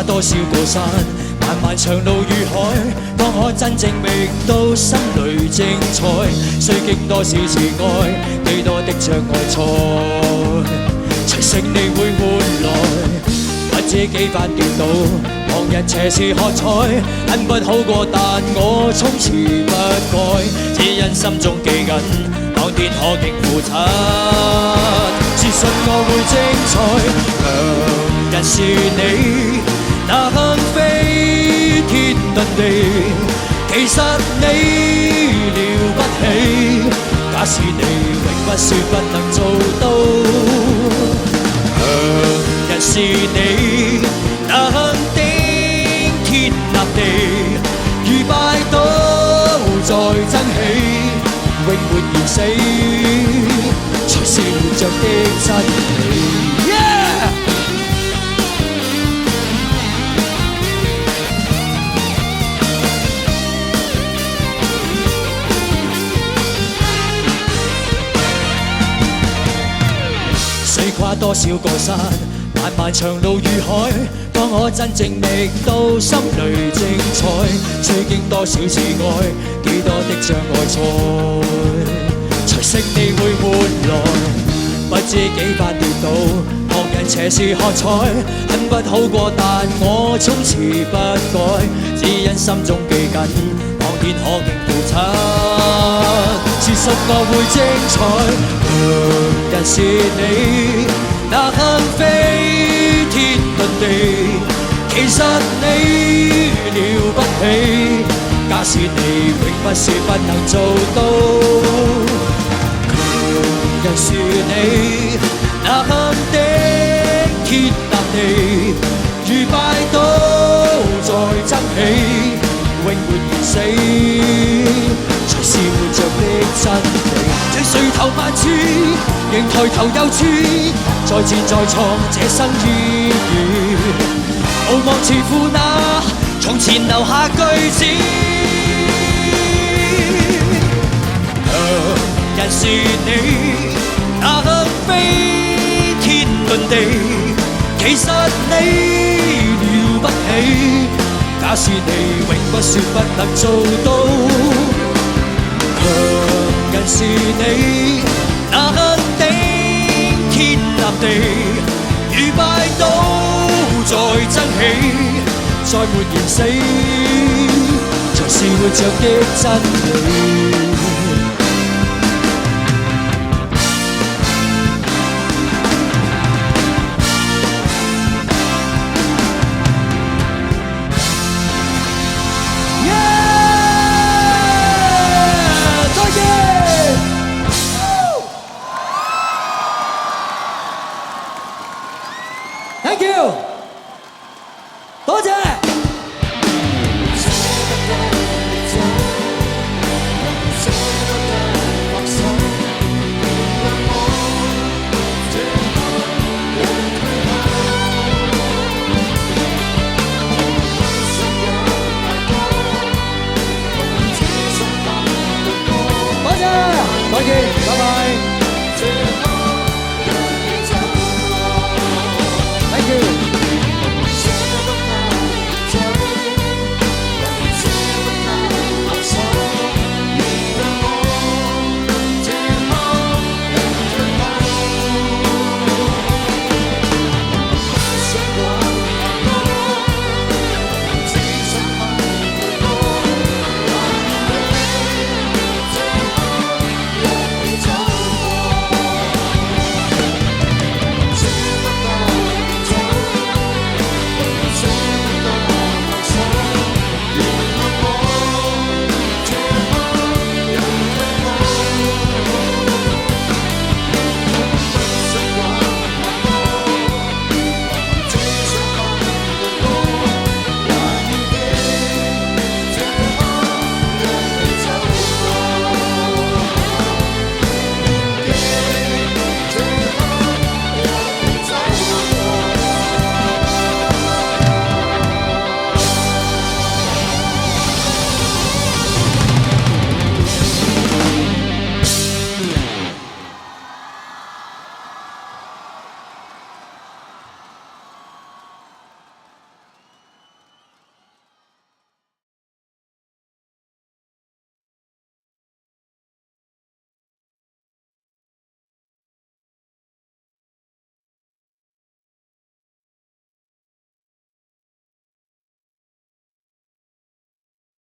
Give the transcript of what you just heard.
跨多少個山，漫漫長路與海，當可真正覓到心裏精彩。需經多少次愛，幾多的障礙賽，隨勝利會換來，不知幾番跌倒，旁人斜視喝彩，很不好過，但我從此不改，只因心中記緊，當天可敬父親，自信我會精彩。強人是你，那肯飛天遁地，其實你了不起，假使你永不說不能做到。強人是你，那肯頂天立地，如拜倒再爭起，永沒言死，才是活着的真理。雖跨多少個山，漫漫長路與海，當我真正覓到心裏精彩，需經多少次愛，幾多的障礙賽，隨勝利會換來，不知幾番跌倒，旁人斜視喝彩，很不好過，但我從此不改，只因心中記緊，當天可敬父親，自信我會精彩。強人是你，那肯飛天遁地，其實你了不起，假使你永不是不能做到。強人是你，那肯頂天立地，如拜倒再爭起，永沒言死，才是活着的真理。這垂頭萬次，仍抬頭有處，再戰再創這生意義，無望自負那從前留下句子。強人是你，那肯飛天遁地，其實你了不起，假使你永不說不能做到。強人是你，那肯頂天立地，如拜倒再爭起，再沒言死，才是活着的真理。Thank you.